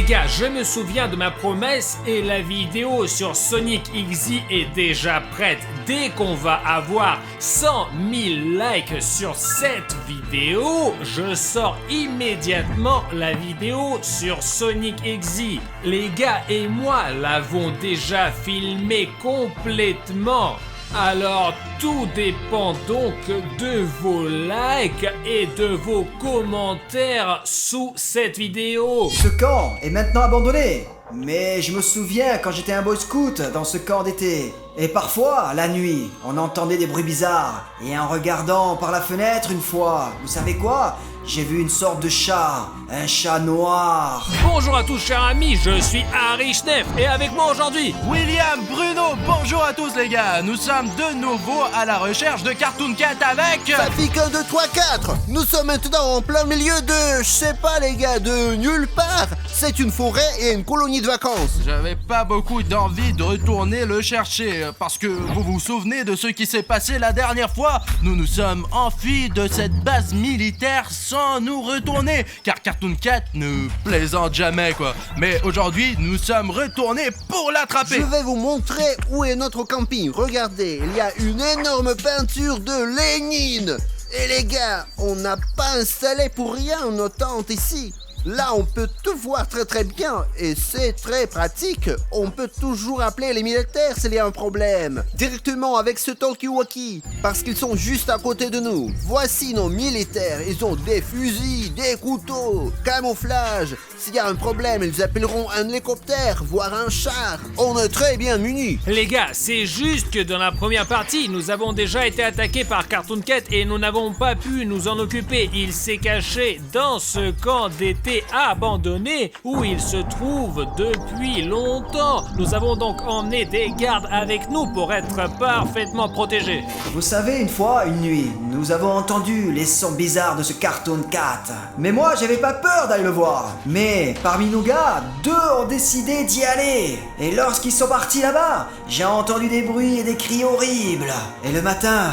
gars, je me souviens de ma promesse et la vidéo sur Sonic XZ est déjà prête. Dès qu'on va avoir 100 000 likes sur cette vidéo, je sors immédiatement la vidéo sur Sonic XZ. Les gars et moi l'avons déjà filmé complètement. Alors tout dépend donc de vos likes et de vos commentaires sous cette vidéo. Ce camp est maintenant abandonné. Mais je me souviens quand j'étais un boy scout dans ce camp d'été. Et parfois, la nuit, on entendait des bruits bizarres. Et en regardant par la fenêtre une fois, vous savez quoi ? J'ai vu une sorte de chat, un chat noir. Bonjour à tous chers amis, je suis Harry Schneff et avec moi aujourd'hui William Bruno, bonjour à tous les gars. Nous sommes de nouveau à la recherche de Cartoon Cat avec... Ça fait 1, 2, 3, 4. Nous sommes maintenant en plein milieu de... Je sais pas les gars, de nulle part. C'est une forêt et une colonie de vacances. J'avais pas beaucoup d'envie de retourner le chercher parce que vous vous souvenez de ce qui s'est passé la dernière fois. Nous nous sommes enfuis de cette base militaire sans nous retourner car Cartoon Cat ne plaisante jamais quoi. Mais aujourd'hui nous sommes retournés pour l'attraper. Je vais vous montrer où est notre camping. Regardez, il y a une énorme peinture de Lénine. Et les gars, on n'a pas installé pour rien nos tentes ici. Là, on peut tout voir très bien et c'est très pratique. On peut toujours appeler les militaires s'il y a un problème. Directement avec ce talkie-walkie, parce qu'ils sont juste à côté de nous. Voici nos militaires. Ils ont des fusils, des couteaux, camouflage. S'il y a un problème, ils appelleront un hélicoptère, voire un char. On est très bien munis. Les gars, c'est juste que dans la première partie, nous avons déjà été attaqués par Cartoon Cat et nous n'avons pas pu nous en occuper. Il s'est caché dans ce camp d'été abandonné où il se trouve depuis longtemps. Nous avons donc emmené des gardes avec nous pour être parfaitement protégés. Vous savez, une fois, une nuit, nous avons entendu les sons bizarres de ce Cartoon Cat. Mais moi, j'avais pas peur d'aller le voir. Mais parmi nos gars, 2 ont décidé d'y aller. Et lorsqu'ils sont partis là-bas, j'ai entendu des bruits et des cris horribles. Et le matin...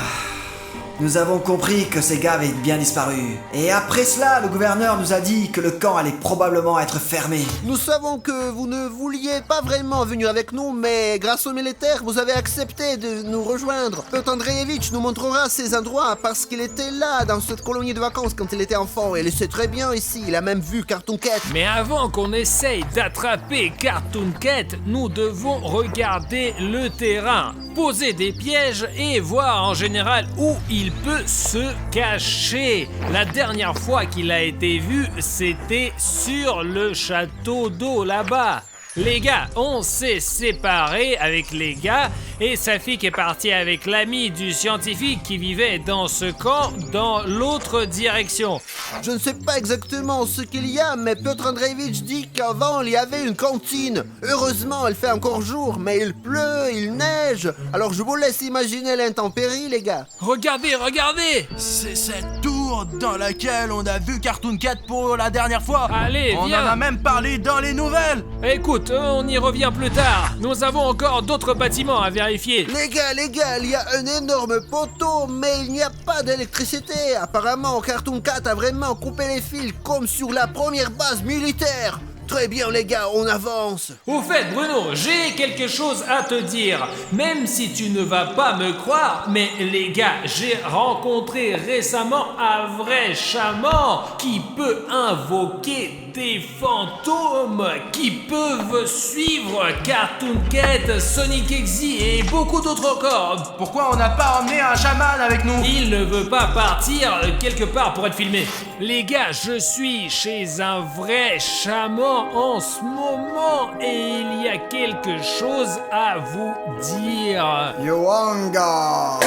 nous avons compris que ces gars avaient bien disparu. Et après cela, le gouverneur nous a dit que le camp allait probablement être fermé. Nous savons que vous ne vouliez pas vraiment venir avec nous, mais grâce aux militaires, vous avez accepté de nous rejoindre. Piotr Andreevitch nous montrera ces endroits parce qu'il était là dans cette colonie de vacances quand il était enfant. Et il sait très bien ici, il a même vu Cartoon Cat. Mais avant qu'on essaye d'attraper Cartoon Cat, nous devons regarder le terrain, poser des pièges et voir en général où il peut se cacher. La dernière fois qu'il a été vu, c'était sur le château d'eau là-bas. Les gars, on s'est séparés avec les gars et Safik est parti avec l'ami du scientifique qui vivait dans ce camp dans l'autre direction. Je ne sais pas exactement ce qu'il y a, mais Piotr Andreevitch dit qu'avant il y avait une cantine. Heureusement, il fait encore jour, mais il pleut, il neige. Alors je vous laisse imaginer l'intempérie, les gars. Regardez, regardez! C'est cette tour dans laquelle on a vu Cartoon Cat pour la dernière fois. Allez, on viens. en a même parlé dans les nouvelles. Écoute, on y revient plus tard. Nous avons encore d'autres bâtiments à vérifier. Les gars, il y a un énorme poteau, mais il n'y a pas d'électricité. Apparemment, Cartoon Cat a vraiment coupé les fils comme sur la première base militaire. Très bien les gars, on avance. Au fait, Bruno, j'ai quelque chose à te dire. Même si tu ne vas pas me croire, mais les gars, j'ai rencontré récemment un vrai chaman qui peut invoquer des fantômes qui peuvent suivre Cartoon Cat, Sonic XZ et beaucoup d'autres encore. Pourquoi on n'a pas emmené un chaman avec nous? Il ne veut pas partir quelque part pour être filmé. Les gars, je suis chez un vrai chaman en ce moment et il y a quelque chose à vous dire. Yoanga!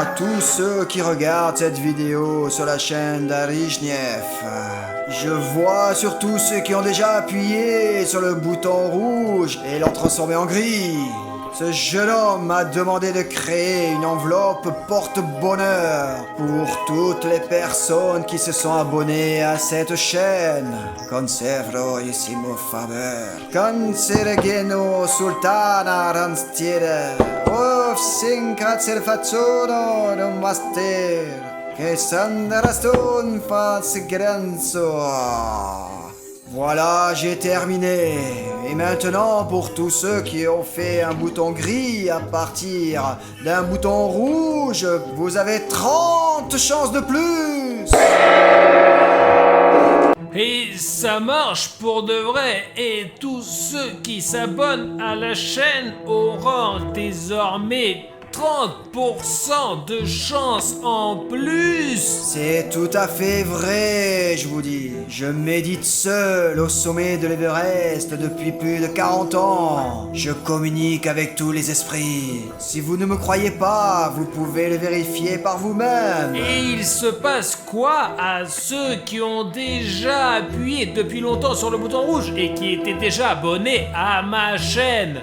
À tous ceux qui regardent cette vidéo sur la chaîne d'Harry Schneff, je vois surtout ceux qui ont déjà appuyé sur le bouton rouge et l'ont transformé en gris. Ce jeune homme m'a demandé de créer une enveloppe porte-bonheur pour toutes les personnes qui se sont abonnées à cette chaîne. Conservissimo favor. Consergeno sultana ranstiere. Of sinkatser faccione non master. Che sandarastun faz granzo. Voilà, j'ai terminé. Et maintenant, pour tous ceux qui ont fait un bouton gris à partir d'un bouton rouge, vous avez 30 chances de plus. Et ça marche pour de vrai. Et tous ceux qui s'abonnent à la chaîne auront désormais 30% de chance en plus. C'est tout à fait vrai, je vous dis. Je médite seul au sommet de l'Everest depuis plus de 40 ans. Je communique avec tous les esprits. Si vous ne me croyez pas, vous pouvez le vérifier par vous-même. Et il se passe quoi à ceux qui ont déjà appuyé depuis longtemps sur le bouton rouge et qui étaient déjà abonnés à ma chaîne?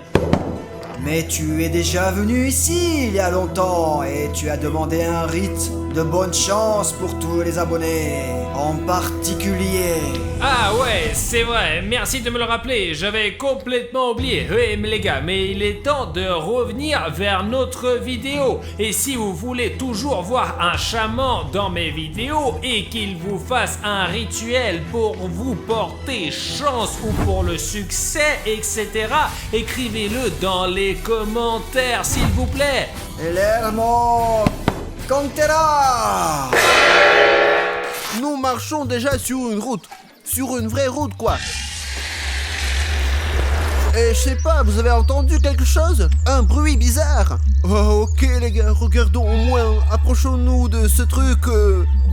Mais tu es déjà venu ici il y a longtemps et tu as demandé un rite de bonne chance pour tous les abonnés, en particulier. Ah ouais, c'est vrai, merci de me le rappeler, j'avais complètement oublié. Oui, mais les gars, mais il est temps de revenir vers notre vidéo. Et si vous voulez toujours voir un chaman dans mes vidéos et qu'il vous fasse un rituel pour vous porter chance ou pour le succès, etc., écrivez-le dans les commentaires, s'il vous plaît. Lermo Contera. Nous marchons déjà sur une route. Sur une vraie route, quoi. Et je sais pas, vous avez entendu quelque chose? Un bruit bizarre. Oh, ok les gars, regardons au moins. Approchons-nous de ce truc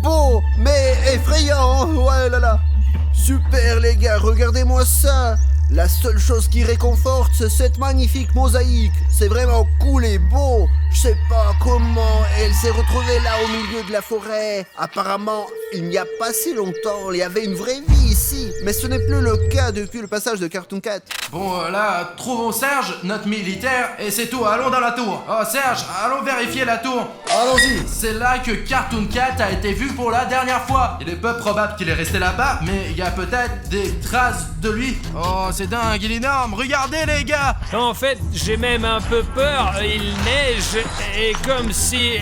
beau, mais effrayant. Ouais là là. Super les gars, regardez-moi ça. La seule chose qui réconforte, c'est cette magnifique mosaïque. C'est vraiment cool et beau. Je sais pas comment elle s'est retrouvée là au milieu de la forêt. Apparemment, il n'y a pas si longtemps, il y avait une vraie vie ici. Mais ce n'est plus le cas depuis le passage de Cartoon Cat. Bon, là, trouvons Serge, notre militaire, et c'est tout, allons dans la tour. Oh, Serge, allons vérifier la tour. Allons-y. C'est là que Cartoon Cat a été vu pour la dernière fois. Il est peu probable qu'il est resté là-bas, mais il y a peut-être des traces de lui. Oh, c'est dingue, il est énorme, regardez les gars. En fait, j'ai même un peu peur, il neige et comme si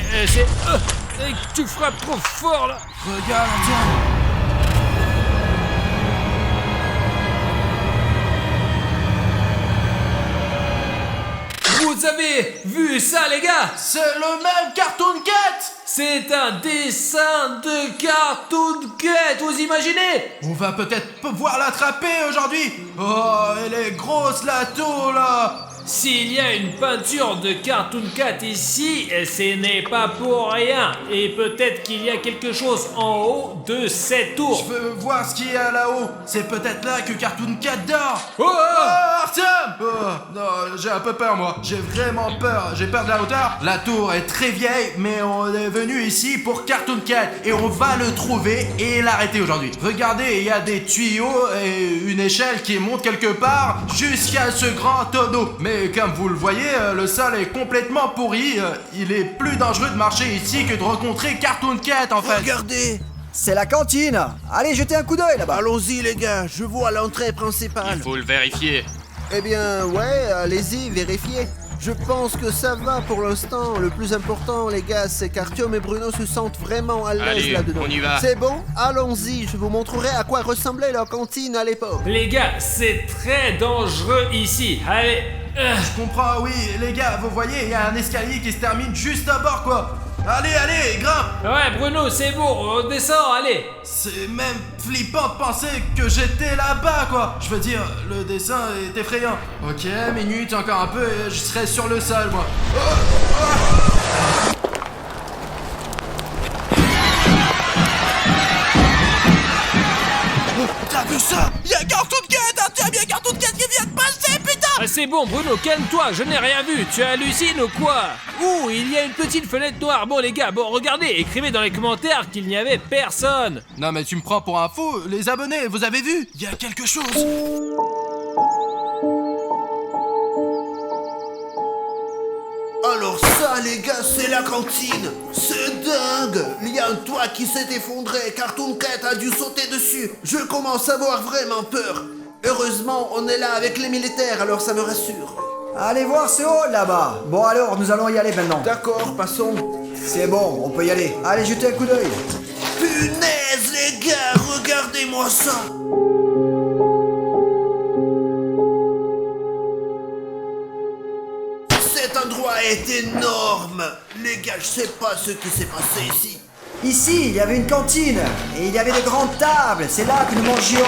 tu frappes trop fort là. Regarde, tiens. Vous avez vu ça les gars? C'est le même Cartoon Cat. C'est un dessin de Cartoon Cat, vous imaginez? On va peut-être pouvoir l'attraper aujourd'hui. Oh, elle est grosse la tour là. S'il y a une peinture de Cartoon Cat ici, ce n'est pas pour rien. Et peut-être qu'il y a quelque chose en haut de cette tour. Je veux voir ce qu'il y a là-haut. C'est peut-être là que Cartoon Cat dort. Oh, Artyom! Oh, non, j'ai un peu peur moi. J'ai vraiment peur. J'ai peur de la hauteur. La tour est très vieille, mais on est venu ici pour Cartoon Cat. Et on va le trouver et l'arrêter aujourd'hui. Regardez, il y a des tuyaux et une échelle qui monte quelque part jusqu'à ce grand tonneau. Mais comme vous le voyez, le sol est complètement pourri. Il est plus dangereux de marcher ici que de rencontrer Cartoon Cat en fait. Regardez. C'est la cantine. Allez, jetez un coup d'œil là-bas. Allons-y les gars, je vois l'entrée principale. Il faut le vérifier. Eh bien, ouais, allez-y, vérifiez. Je pense que ça va pour l'instant. Le plus important, les gars, c'est qu'Artyom et Bruno se sentent vraiment à l'aise Allez, là-dedans. on y va. C'est bon? Allons-y, je vous montrerai à quoi ressemblait leur cantine à l'époque. les gars, c'est très dangereux ici. Allez. Je comprends, oui, les gars, vous voyez, il y a un escalier qui se termine juste à bord, quoi. Allez, allez, grimpe. Ouais, Bruno, c'est bon, on descend, allez. C'est même flippant de penser que j'étais là-bas, quoi. Je veux dire, le dessin est effrayant. Ok, minute, encore un peu et je serai sur le sol, moi. T'as vu ça? Y'a Cartoon Cat, hein, y'a Cartoon Cat qui vient de passer, putain! Ah, c'est bon, Bruno, calme-toi, je n'ai rien vu. Tu hallucines ou quoi? Ouh, il y a une petite fenêtre noire. Bon, les gars, bon, regardez, écrivez dans les commentaires qu'il n'y avait personne. Non mais tu me prends pour un fou, les abonnés, vous avez vu? Il y a quelque chose. Alors ça, les gars, c'est la cantine. C'est dingue. Il y a un toit qui s'est effondré. Cartoon Cat a dû sauter dessus. Je commence à avoir vraiment peur. Heureusement, on est là avec les militaires, alors ça me rassure. Allez voir ce hall là-bas. Bon alors, nous allons y aller maintenant. D'accord, passons. C'est bon, on peut y aller. Allez, jetez un coup d'œil. Punaise, les gars, regardez-moi ça. est énorme. Les gars, je sais pas ce qui s'est passé ici. Ici, il y avait une cantine, et il y avait de grandes tables, c'est là que nous mangions.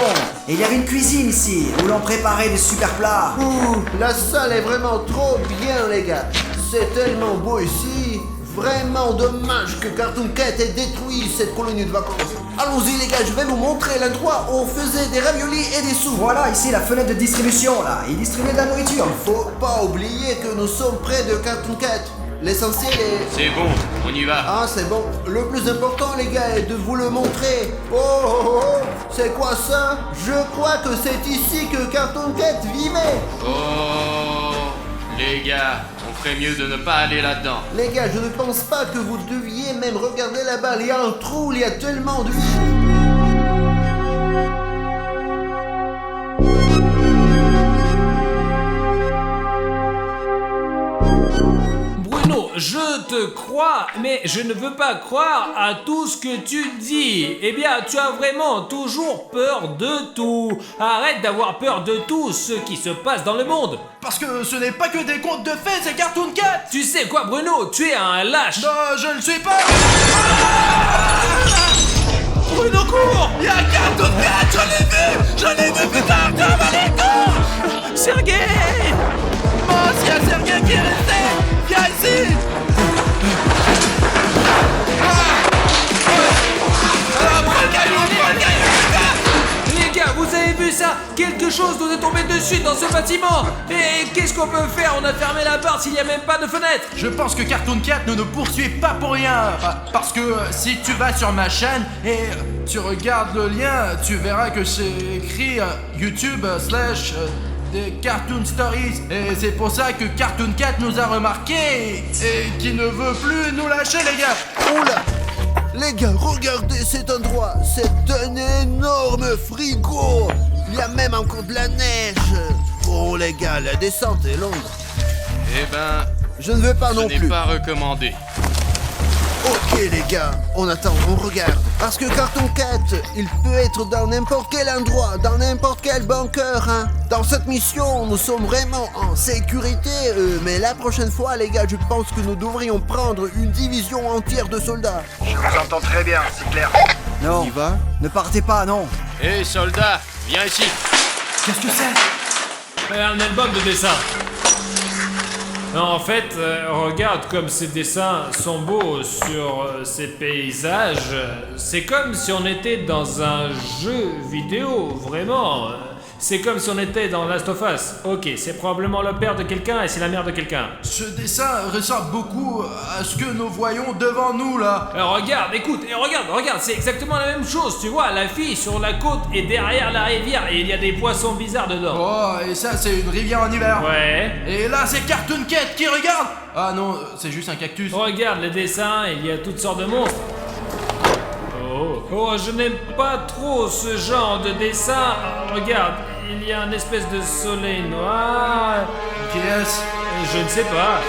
Et il y avait une cuisine ici, où l'on préparait des super plats. Ouh, la salle est vraiment trop bien, les gars. C'est tellement beau ici. Vraiment dommage que Cartoon Cat ait détruit cette colonie de vacances. Allons-y, les gars, je vais vous montrer l'endroit où on faisait des raviolis et des soupes. Voilà, ici, la fenêtre de distribution, là. Ils distribuaient de la nourriture. Faut pas oublier que nous sommes près de Cartoon Cat. L'essentiel est... C'est bon, on y va. Ah, c'est bon. Le plus important, les gars, est de vous le montrer. Oh, oh, oh, oh. C'est quoi ça? Je crois que c'est ici que Cartoon Cat vivait. Oh, les gars, on ferait mieux de ne pas aller là-dedans. Les gars, je ne pense pas que vous deviez même regarder là-bas. Il y a un trou, il y a tellement de... Bruno, je te crois, mais je ne veux pas croire à tout ce que tu dis. Eh bien, tu as vraiment toujours peur de tout. Arrête d'avoir peur de tout ce qui se passe dans le monde. Parce que ce n'est pas que des contes de fées, c'est Cartoon Cat. Tu sais quoi, Bruno? Tu es un lâche. Non, je ne suis pas. Bruno, cours. Il y a Cartoon Cat, je l'ai vu, putain, allez, Sergei. Oh, s'il y a Sergei qui est resté, viens ici. Les gars, vous avez vu ça? Quelque chose nous est tombé dessus dans ce bâtiment. Et qu'est-ce qu'on peut faire? On a fermé la porte s'il n'y a même pas de fenêtre. Je pense que Cartoon Cat ne nous poursuit pas pour rien. Parce que si tu vas sur ma chaîne et tu regardes le lien, tu verras que c'est écrit YouTube / des Cartoon Stories. Et c'est pour ça que Cartoon Cat nous a remarqué et qui ne veut plus nous lâcher, les gars. Oula! Les gars, regardez cet endroit. C'est un énorme frigo. Il y a même encore de la neige. Bon, les gars, la descente est longue. Eh ben, Je ne veux pas ce non n'est plus. pas recommandé. Ok, les gars, on attend, on regarde. Parce que Cartoon Cat, il peut être dans n'importe quel endroit, dans n'importe quel bunker, hein. Dans cette mission, nous sommes vraiment en sécurité, mais la prochaine fois, les gars, je pense que nous devrions prendre une division entière de soldats. Je vous entends très bien, c'est clair. Non, On y va? ne partez pas, non. Hé, soldat, viens ici. Qu'est-ce que c'est? Un album de dessin. Non, en fait, regarde comme ces dessins sont beaux sur ces paysages. C'est comme si on était dans un jeu vidéo, vraiment. C'est comme si on était dans Last of Us. Ok, c'est probablement le père de quelqu'un et c'est la mère de quelqu'un. Ce dessin ressemble beaucoup à ce que nous voyons devant nous, là. Regarde, écoute, et regarde, c'est exactement la même chose, tu vois, la fille sur la côte est derrière la rivière et il y a des poissons bizarres dedans. Oh, et ça, c'est une rivière en hiver. Ouais. Et là, c'est Cartoon Cat qui regarde. Ah non, c'est juste un cactus. Regarde les dessins, il y a toutes sortes de monstres. Oh, je n'aime pas trop ce genre de dessin. Regarde, il y a une espèce de soleil noir. Qui est-ce? Je ne sais pas.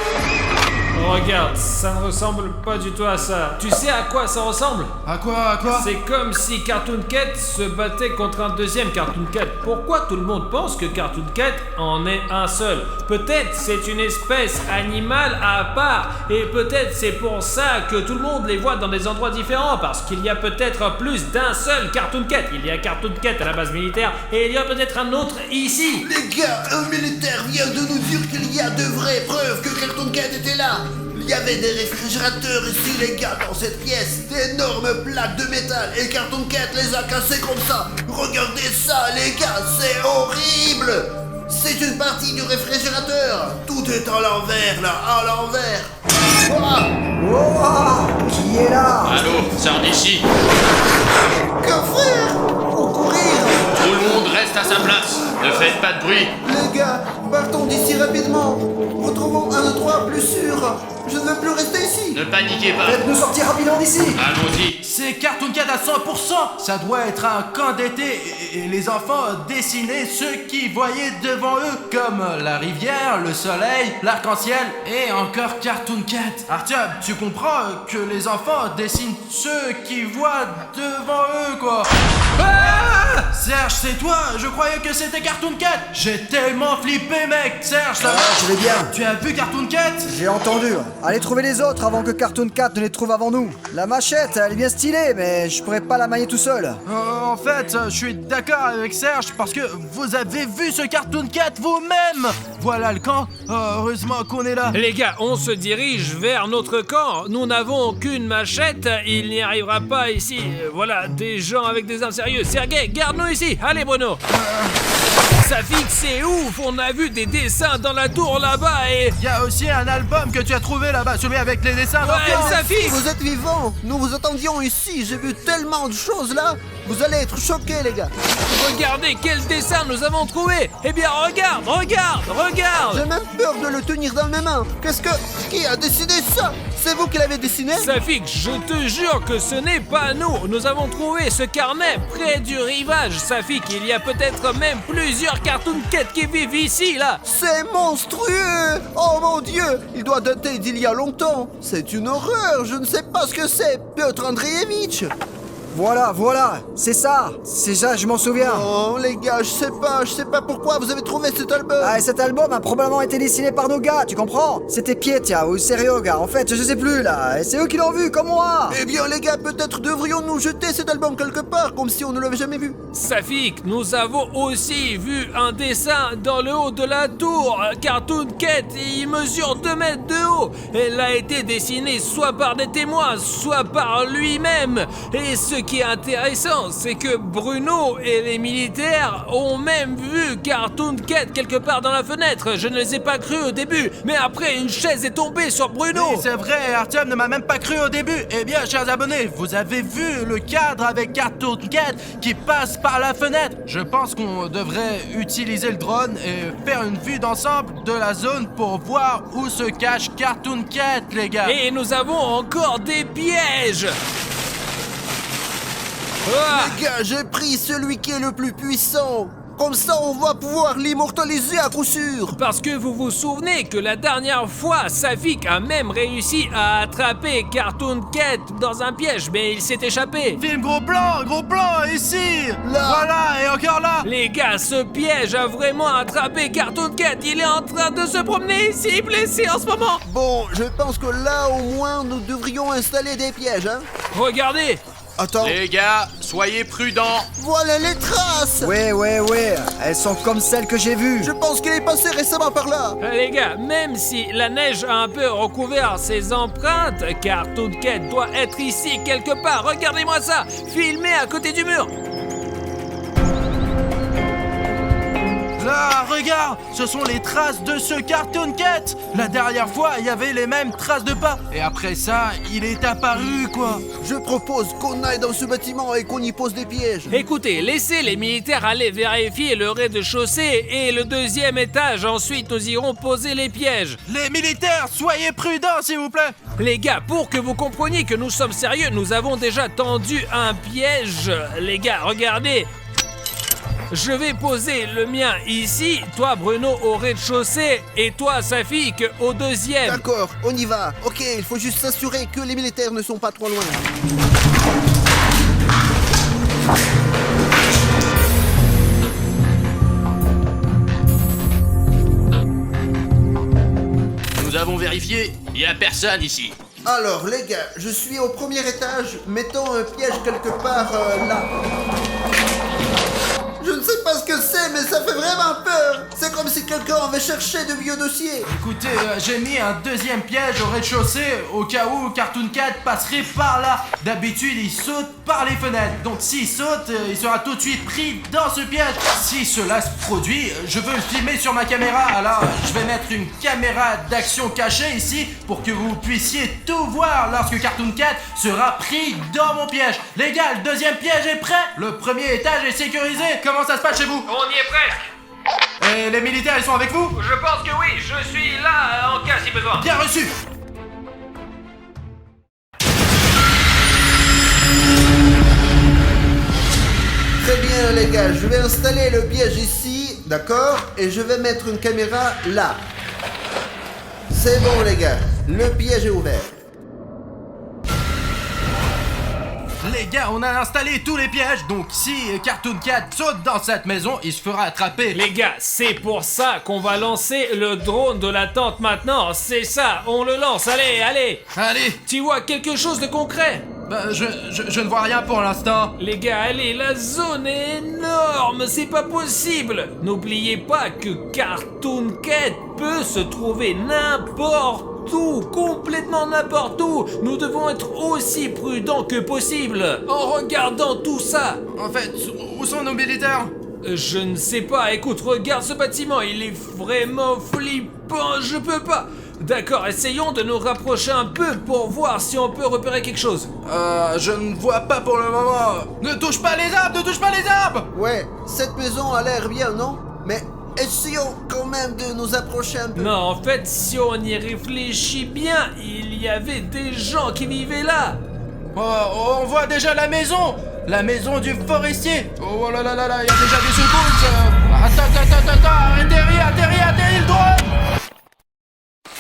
Regarde, ça ne ressemble pas du tout à ça. Tu sais à quoi ça ressemble? À quoi? C'est comme si Cartoon Cat se battait contre un deuxième Cartoon Cat. Pourquoi tout le monde pense que Cartoon Cat en est un seul? Peut-être c'est une espèce animale à part. Et peut-être c'est pour ça que tout le monde les voit dans des endroits différents. Parce qu'il y a peut-être plus d'un seul Cartoon Cat. Il y a Cartoon Cat à la base militaire et il y a peut-être un autre ici. Les gars, un militaire vient de nous dire qu'il y a de vraies preuves que Cartoon Cat était là. Il y avait des réfrigérateurs ici, les gars, dans cette pièce, d'énormes plaques de métal, et Cartoon Cat les a cassés comme ça. Regardez ça, les gars, c'est horrible. C'est une partie du réfrigérateur. Tout est à l'envers, là, à l'envers. Ouah. Oh, qui est là? Allô, sors d'ici. Que faire? Au courir. Tout le monde reste à sa place. Ne faites pas de bruit. Les gars, partons d'ici rapidement. Retrouvons un endroit plus sûr. Je ne veux plus rester ici. Ne paniquez pas. Faites-nous sortir rapidement d'ici. Allons-y. C'est Cartoon Cat à 100%. Ça doit être un camp d'été et les enfants dessinaient ce qu'ils voyaient devant eux, comme la rivière, le soleil, l'arc-en-ciel et encore Cartoon Cat. Arthur, tu comprends que les enfants dessinent ce qu'ils voient devant eux, quoi. Ah Serge, c'est toi? Je croyais que c'était Cartoon Cartoon Cat. J'ai tellement flippé, mec. Serge, ça Ouais, va? je vais bien. Tu as vu Cartoon Cat? J'ai entendu. Allez trouver les autres avant que Cartoon Cat ne les trouve avant nous. La machette, elle est bien stylée, mais je pourrais pas la manier tout seul. En fait, je suis d'accord avec Serge parce que vous avez vu ce Cartoon Cat vous-même. Voilà le camp. Heureusement qu'on est là. Les gars, on se dirige vers notre camp. Nous n'avons qu'une machette. Il n'y arrivera pas ici. Voilà, des gens avec des armes sérieuses. Sergei, garde-nous ici. Allez, Bruno. Safik, c'est ouf. On a vu des dessins dans la tour là-bas et... Il y a aussi un album que tu as trouvé là-bas, celui avec les dessins. Ouais, Safik. Vous êtes vivants. Nous vous attendions ici. J'ai vu tellement de choses là. Vous allez être choqués, les gars. Regardez quel dessin nous avons trouvé. Eh bien, regarde. J'ai même peur de le tenir dans mes mains. Qui a dessiné ça? C'est vous qui l'avez dessiné? Safik, je te jure que ce n'est pas nous. Nous avons trouvé ce carnet près du rivage. Safik, il y a peut-être même plusieurs Cartoon Cat qui vivent ici, là. C'est monstrueux! Oh mon Dieu! Il doit dater d'il y a longtemps. C'est une horreur. Je ne sais pas ce que c'est. Piotr Andreevitch. Voilà, c'est ça, je m'en souviens. Oh les gars, je sais pas pourquoi vous avez trouvé cet album. Ah, et cet album a probablement été dessiné par nos gars, tu comprends? C'était Pietia ou Serioga, en fait, je sais plus là, et c'est eux qui l'ont vu, comme moi. Eh bien les gars, peut-être devrions-nous jeter cet album quelque part, comme si on ne l'avait jamais vu. Safik, nous avons aussi vu un dessin dans le haut de la tour. Cartoon Cat, il mesure 2 mètres de haut. Elle a été dessinée soit par des témoins, soit par lui-même. Et ce qui est intéressant, c'est que Bruno et les militaires ont même vu Cartoon Cat quelque part dans la fenêtre. Je ne les ai pas cru au début, mais après une chaise est tombée sur Bruno. Oui, c'est vrai, Artyom ne m'a même pas cru au début. Eh bien, chers abonnés, vous avez vu le cadre avec Cartoon Cat qui passe par la fenêtre. Je pense qu'on devrait utiliser le drone et faire une vue d'ensemble de la zone pour voir où se cache Cartoon Cat, les gars. Et nous avons encore des pièges. Ah, Les gars, j'ai pris celui qui est le plus puissant. Comme ça, on va pouvoir l'immortaliser à coup sûr. parce que vous vous souvenez que la dernière fois, Safik a même réussi à attraper Cartoon Cat dans un piège, mais il s'est échappé. Film gros plan, ici. Là. Voilà, et encore là. Les gars, ce piège a vraiment attrapé Cartoon Cat. Il est en train de se promener ici, blessé en ce moment. Bon, je pense que là, au moins, nous devrions installer des pièges, hein. Regardez. Attends, Les gars, soyez prudents. voilà les traces. Ouais, elles sont comme celles que j'ai vues. Je pense qu'il est passé récemment par là. Les gars, même si la neige a un peu recouvert ses empreintes, Cartoon Cat doit être ici quelque part. Regardez-moi ça, filmé à côté du mur. Là, regarde, ce sont les traces de ce Cartoon Cat. La dernière fois, il y avait les mêmes traces de pas. Et après ça, il est apparu, quoi. Je propose qu'on aille dans ce bâtiment et qu'on y pose des pièges. Écoutez, laissez les militaires aller vérifier le rez-de-chaussée et le 2e étage. Ensuite, nous irons poser les pièges. Les militaires, soyez prudents, s'il vous plaît. Les gars, pour que vous compreniez que nous sommes sérieux, nous avons déjà tendu un piège. Les gars, regardez. Je vais poser le mien ici, toi Bruno au rez-de-chaussée et toi Safik au 2e. D'accord, on y va. Ok, il faut juste s'assurer que les militaires ne sont pas trop loin. Nous avons vérifié, il n'y a personne ici. Alors les gars, je suis au premier étage. Mettons un piège quelque part là. Je ne sais pas ce que c'est, mais ça fait vraiment peur. C'est comme si quelqu'un avait cherché de vieux dossiers. Écoutez, j'ai mis un 2e piège au rez-de-chaussée au cas où Cartoon Cat passerait par là. D'habitude, il saute par les fenêtres. Donc s'il saute, il sera tout de suite pris dans ce piège. Si cela se produit, je veux le filmer sur ma caméra. Alors, je vais mettre une caméra d'action cachée ici pour que vous puissiez tout voir lorsque Cartoon Cat sera pris dans mon piège. Les gars, le 2e piège est prêt. Le premier étage est sécurisé. Comment ça se passe chez vous? On y est presque. Et les militaires, ils sont avec vous? Je pense que oui, je suis là en cas si besoin. Bien reçu. Très bien les gars, je vais installer le piège ici, d'accord? Et je vais mettre une caméra là. C'est bon les gars, le piège est ouvert. Les gars, on a installé tous les pièges, donc si Cartoon Cat saute dans cette maison, il se fera attraper. Les gars, c'est pour ça qu'on va lancer le drone de la tente maintenant. C'est ça, on le lance. Allez, allez. Allez, Tu vois quelque chose de concret? bah, je ne vois rien pour l'instant. Les gars, allez, la zone est énorme, c'est pas possible. N'oubliez pas que Cartoon Cat peut se trouver n'importe où, complètement n'importe où. Nous devons être aussi prudents que possible en regardant tout ça. En fait, où sont nos militaires? Je ne sais pas, écoute, regarde ce bâtiment, il est vraiment flippant, je peux pas. D'accord, essayons de nous rapprocher un peu pour voir si on peut repérer quelque chose. Je ne vois pas pour le moment. Ne touche pas les arbres, ne touche pas les arbres. Ouais, cette maison a l'air bien, non? Mais essayons quand même de nous approcher un peu. Non, en fait, si on y réfléchit bien, il y avait des gens qui vivaient là. Oh, on voit déjà la maison du forestier. Oh là là là là, il y a déjà des secousses. Attends, atterris le drone.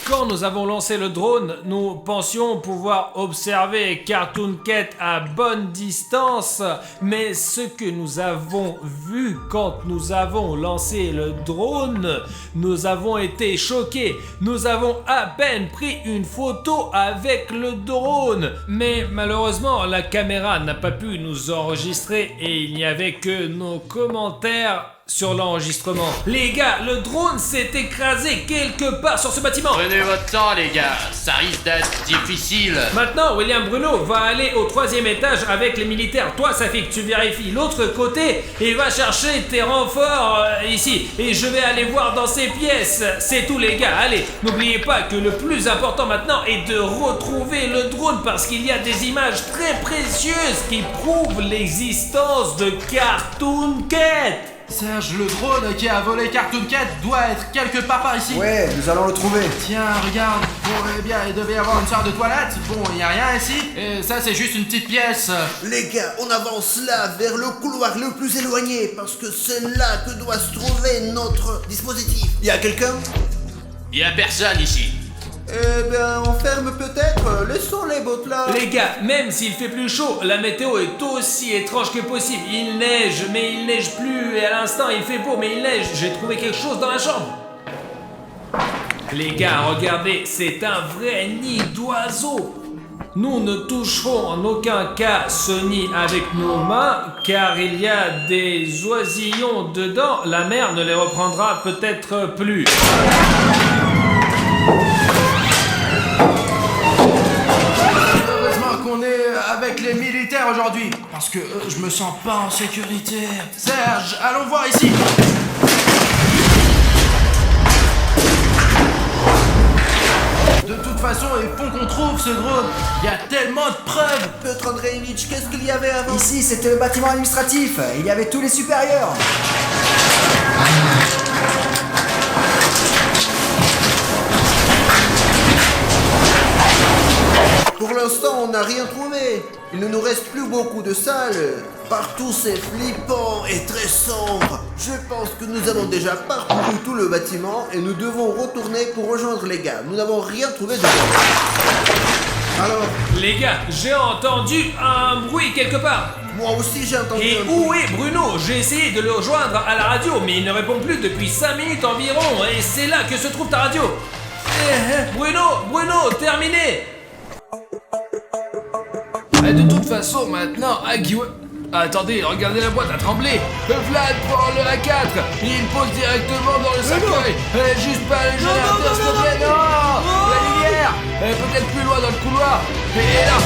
Quand nous avons lancé le drone, nous pensions pouvoir observer Cartoon Cat à bonne distance, mais ce que nous avons vu quand nous avons lancé le drone, nous avons été choqués. Nous avons à peine pris une photo avec le drone, mais malheureusement la caméra n'a pas pu nous enregistrer et il n'y avait que nos commentaires sur l'enregistrement. Les gars, le drone s'est écrasé quelque part sur ce bâtiment. Prenez votre temps, les gars, ça risque d'être difficile. Maintenant, William Bruno va aller au 3e étage avec les militaires. Toi, Safik, tu vérifies l'autre côté et va chercher tes renforts ici. Et je vais aller voir dans ces pièces. C'est tout, les gars. Allez, n'oubliez pas que le plus important maintenant est de retrouver le drone parce qu'il y a des images très précieuses qui prouvent l'existence de Cartoon Cat. Serge, le drone qui a volé Cartoon Cat doit être quelque part par ici. Ouais, nous allons le trouver. Tiens, regarde. Bon, eh bien, il devait y avoir une sorte de toilette. Bon, il n'y a rien ici. Et ça, c'est juste une petite pièce. Les gars, on avance là, vers le couloir le plus éloigné, parce que c'est là que doit se trouver notre dispositif. Y a quelqu'un? Y a personne ici. Eh ben, on ferme peut-être, laissons les bottes là. Les gars, même s'il fait plus chaud, la météo est aussi étrange que possible. Il neige, mais il neige plus. Et à l'instant, il fait beau, mais il neige. J'ai trouvé quelque chose dans la chambre. Les gars, regardez, c'est un vrai nid d'oiseaux. Nous ne toucherons en aucun cas ce nid avec nos mains, car il y a des oisillons dedans. La mer ne les reprendra peut-être plus. On est avec les militaires aujourd'hui parce que je me sens pas en sécurité. Serge, allons voir ici. De toute façon, il faut qu'on trouve ce drone. Il y a tellement de preuves. Piotr Andreevitch, qu'est-ce qu'il y avait avant? Ici, c'était le bâtiment administratif. Il y avait tous les supérieurs. Pour l'instant, on n'a rien trouvé. Il ne nous reste plus beaucoup de salles. Partout, c'est flippant et très sombre. Je pense que nous avons déjà parcouru tout le bâtiment et nous devons retourner pour rejoindre les gars. Nous n'avons rien trouvé de bon. Alors, Les gars, j'ai entendu un bruit quelque part. moi aussi j'ai entendu Et un bruit. où est Bruno? J'ai essayé de le rejoindre à la radio, mais il ne répond plus depuis 5 minutes environ. Et c'est là que se trouve ta radio. Bruno, terminé. De toute façon, maintenant, Agiwa... Attendez, regardez la boîte à trembler. Vlad prend le A4. Il pose directement dans le cercueil. Juste pas le générateur, s'il te plaît. Non, la lumière. Peut-être plus loin dans le couloir. Et là.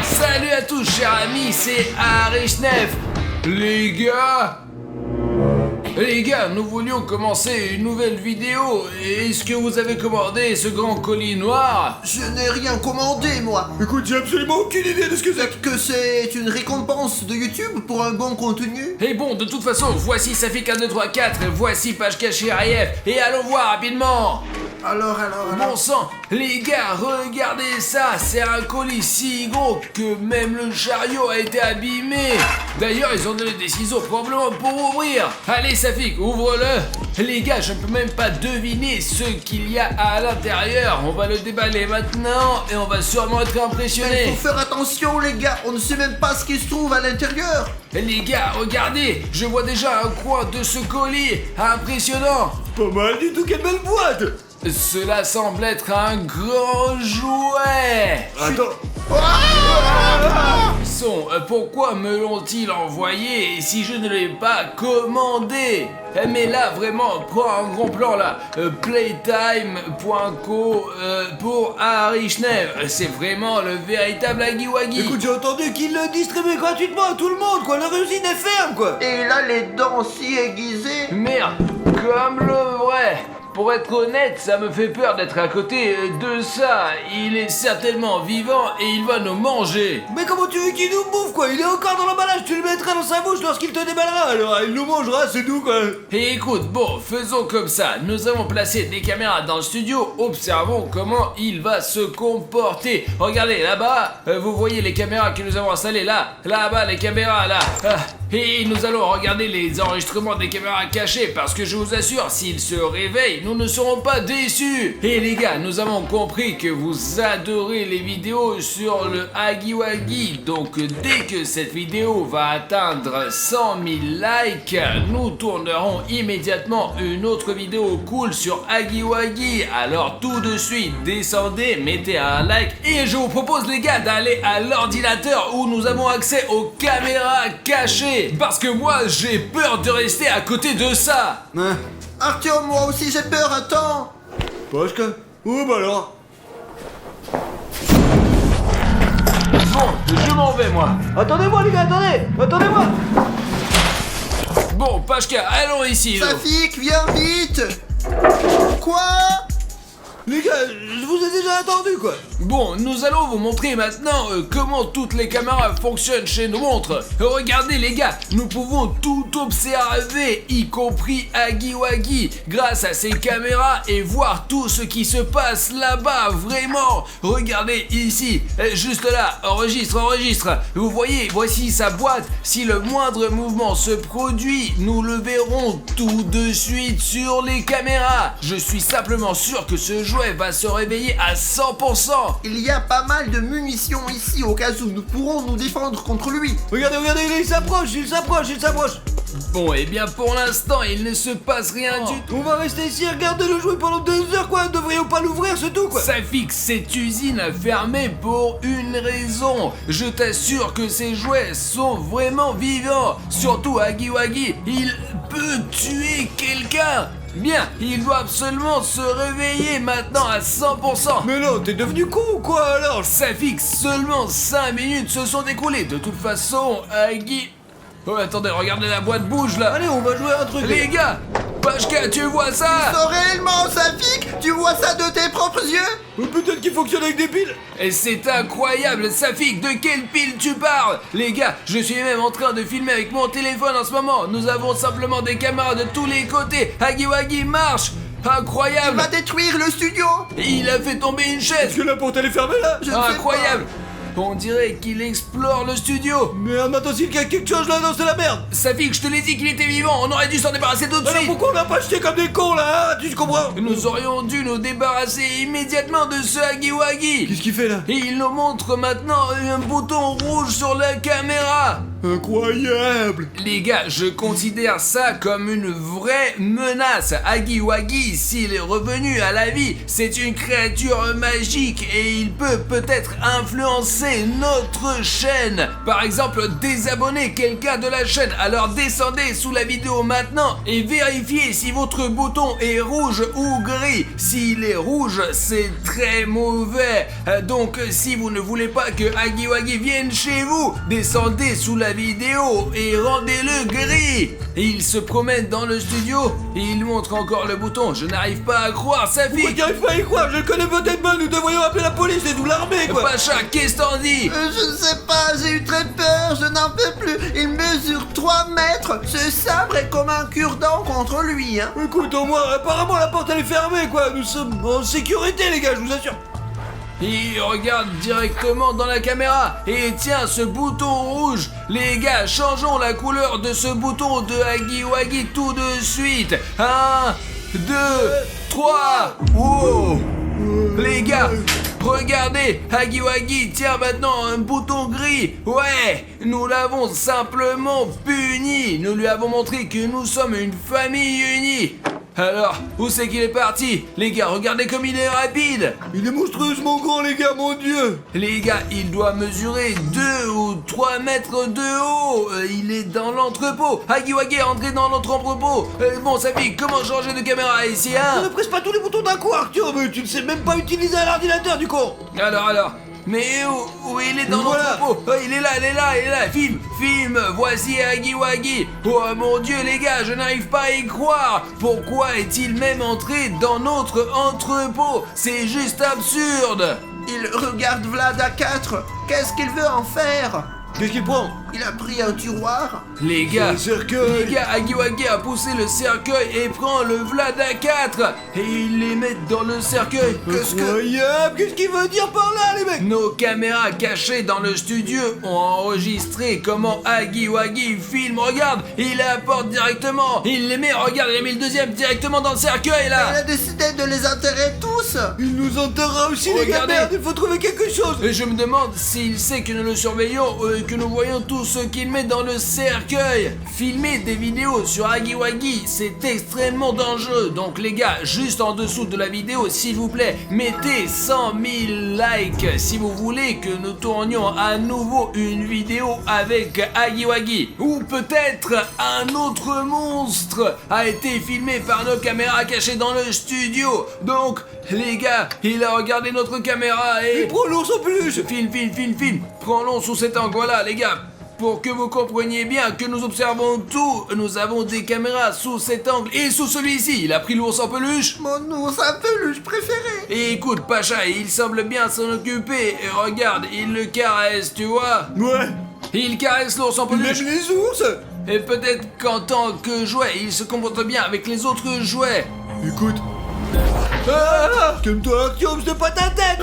Salut à tous, chers amis, c'est Arishnef. Les gars, nous voulions commencer une nouvelle vidéo. Est-ce que vous avez commandé ce grand colis noir? Je n'ai rien commandé, moi. Écoute, j'ai absolument aucune idée de ce que c'est. Peut-être que c'est une récompense de YouTube pour un bon contenu. Et bon, de toute façon, voici Safik 1, 2, 3, 4, voici Page Cachée RIF, et allons voir rapidement. Alors. Bon sang, les gars, regardez ça, c'est un colis si gros que même le chariot a été abîmé. D'ailleurs, ils ont donné des ciseaux probablement pour ouvrir. Allez, Safik, ouvre-le. Les gars, je ne peux même pas deviner ce qu'il y a à l'intérieur. On va le déballer maintenant et on va sûrement être Il impressionné. faut faire attention, les gars, on ne sait même pas ce qui se trouve à l'intérieur. Les gars, regardez, je vois déjà un coin de ce colis. Impressionnant. Pas mal du tout, quelle belle boîte. Cela semble être un grand jouet. Attends. Pourquoi me l'ont-ils envoyé si je ne l'ai pas commandé? Mais là, vraiment, prends un gros plan là. Playtime.co pour Arishnev. C'est vraiment le véritable Huggy Wuggy. Écoute, j'ai entendu qu'ils le distribuaient gratuitement à tout le monde, quoi. Leur usine est ferme, quoi. Et là, les dents si aiguisées. Merde, comme le vrai. Pour être honnête, ça me fait peur d'être à côté de ça. Il est certainement vivant et il va nous manger. Mais comment tu veux qu'il nous bouffe, quoi? Il est encore dans l'emballage, tu le mettras dans sa bouche lorsqu'il te déballera. Alors il nous mangera, c'est tout, quoi. Et écoute, bon, faisons comme ça. Nous avons placé des caméras dans le studio. Observons comment il va se comporter. Regardez, là-bas, vous voyez les caméras que nous avons installées là. Là-bas, les caméras, là. Et nous allons regarder les enregistrements des caméras cachées parce que je vous assure, s'ils se réveillent, nous ne serons pas déçus. Et les gars, nous avons compris que vous adorez les vidéos sur le Huggy Wuggy. Donc dès que cette vidéo va atteindre 100 000 likes, nous tournerons immédiatement une autre vidéo cool sur Huggy Wuggy. Alors tout de suite, descendez, mettez un like et je vous propose les gars d'aller à l'ordinateur où nous avons accès aux caméras cachées. Parce que moi j'ai peur de rester à côté de ça. Hein? Arthur, moi aussi j'ai peur, attends. Pashka? Bah alors. Bon, je m'en vais moi. Attendez-moi, les gars, attendez-moi. Bon, Pashka, allons ici. Safik, viens vite. Quoi? Les gars, je vous ai déjà attendu, quoi. Bon, nous allons vous montrer maintenant comment toutes les caméras fonctionnent chez nos montres. Regardez les gars, nous pouvons tout observer, y compris Huggy Wuggy, grâce à ces caméras et voir tout ce qui se passe là-bas, vraiment. Regardez ici, juste là, enregistre. Vous voyez, voici sa boîte. Si le moindre mouvement se produit, nous le verrons tout de suite sur les caméras. Je suis simplement sûr que ce jouet va se réveiller à 100%. Il y a pas mal de munitions ici au cas où nous pourrons nous défendre contre lui. Regardez, il s'approche. Bon, et bien pour l'instant, il ne se passe rien du tout. On va rester ici, regarder le jouet pendant 2 heures, quoi. Devrions pas l'ouvrir, c'est tout, quoi. Safik, cette usine a fermé pour une raison. Je t'assure que ces jouets sont vraiment vivants. Surtout Huggy Wuggy, il peut tuer quelqu'un. Bien, il doit absolument se réveiller maintenant à 100%. Mais non, t'es devenu con ou quoi, alors? Safik, seulement 5 minutes se sont écoulées. De toute façon, Huggy... Oh, attendez, regardez la boîte bouge là. Allez, on va jouer à un truc. Les gars, Pashka, tu vois ça? Non, réellement, Safik, tu vois ça de tes propres yeux? Peut-être qu'il fonctionne avec des piles. Et c'est incroyable, Safik, de quelle pile tu parles? Les gars, je suis même en train de filmer avec mon téléphone en ce moment. Nous avons simplement des caméras de tous les côtés. Huggy Wuggy marche. Il Incroyable. va détruire le studio. Il a fait tomber une chaise. Est-ce que la porte elle est fermée là? Je ne sais Incroyable. On dirait qu'il explore le studio. Merde, attends, s'il y a quelque chose là, non, c'est la merde. Safik, je te l'ai dit qu'il était vivant. On aurait dû s'en débarrasser tout de Alors suite. pourquoi on l'a pas jeté comme des cons là, hein? Tu comprends? Nous aurions dû nous débarrasser immédiatement de ce Huggy Wuggy. Qu'est-ce qu'il fait là? Et il nous montre maintenant un bouton rouge sur la caméra. Incroyable. Les gars, je considère ça comme une vraie menace. Huggy Wuggy, s'il est revenu à la vie, c'est une créature magique et il peut peut-être influencer notre chaîne. Par exemple, désabonner quelqu'un de la chaîne. Alors descendez sous la vidéo maintenant et vérifiez si votre bouton est rouge ou gris. S'il est rouge, c'est très mauvais. Donc si vous ne voulez pas que Huggy Wuggy vienne chez vous, descendez sous la vidéo et rendez-le gris. Il se promène dans le studio et il montre encore le bouton. Je n'arrive pas à croire, Safik. Pourquoi tu n'arrives pas à y croire? Je le connais peut-être pas, nous devrions appeler la police et nous l'armée, quoi. Pacha, qu'est-ce que t'en dis? Je ne sais pas, j'ai eu très peur, je n'en peux plus. Il mesure 3 mètres. Ce sabre est comme un cure-dent contre lui, hein. Écoute, au moins, apparemment la porte elle est fermée, quoi. Nous sommes en sécurité, les gars, je vous assure. Il regarde directement dans la caméra et tient ce bouton rouge. Les gars, changeons la couleur de ce bouton de Huggy Wuggy tout de suite. 1, 2, 3. Wow. Les gars, regardez, Huggy Wuggy tient maintenant un bouton gris. Ouais, nous l'avons simplement puni. Nous lui avons montré que nous sommes une famille unie. Alors, où c'est qu'il est parti? Les gars, regardez comme il est rapide. Il est monstrueusement grand, les gars, mon Dieu. Les gars, il doit mesurer 2 ou 3 mètres de haut. Il est dans l'entrepôt. Huggy Wuggy est entré dans notre entrepôt. Bon, Safik, comment changer de caméra ici, hein? Ne presse pas tous les boutons d'un coup, Arthur, mais tu ne sais même pas utiliser un ordinateur, du con. Alors. Mais où il est dans l'entrepôt? Il est là. Filme, voici Huggy Wuggy. Oh mon Dieu, les gars, je n'arrive pas à y croire. Pourquoi est-il même entré dans notre entrepôt? C'est juste absurde. Il regarde Vlad à 4. Qu'est-ce qu'il veut en faire? Qu'est-ce qu'il prend? Il a pris un tiroir. Les gars, Le cercueil. Huggy Wuggy a poussé le cercueil et prend le Vlad à 4 et il les met dans le cercueil. Incroyable. Qu'est-ce qu'il veut dire par là, les mecs? Nos caméras cachées dans le studio ont enregistré comment Huggy Wuggy filme. Regarde, il apporte directement. Il les met, regarde, il a mis le deuxième directement dans le cercueil Il là. a décidé de les enterrer tous. Il nous enterrera aussi, les gars. Regardez. Merde, il faut trouver quelque chose. Et je me demande s'il sait que nous le surveillons, que nous voyons tout ce qu'il met dans le cercueil. Filmer des vidéos sur Huggy Wuggy, c'est extrêmement dangereux. Donc les gars, juste en dessous de la vidéo, s'il vous plaît, mettez 100 000 likes si vous voulez que nous tournions à nouveau une vidéo avec Huggy Wuggy. Ou peut-être un autre monstre a été filmé par nos caméras cachées dans le studio. Donc les gars, il a regardé notre caméra et... Prends l'ours en peluche. Filme. Prends-le sous cet angle. Voilà, les gars. Pour que vous compreniez bien que nous observons tout, nous avons des caméras sous cet angle et sous celui-ci. Il a pris l'ours en peluche. Mon ours en peluche préféré. Et écoute, Pacha, il semble bien s'en occuper. Et regarde, il le caresse, tu vois. Ouais. Il caresse l'ours en Il peluche. aime les ours. Et peut-être qu'en tant que jouet, il se comporte bien avec les autres jouets. Écoute. Calme-toi, Artyom, c'est pas ta tête.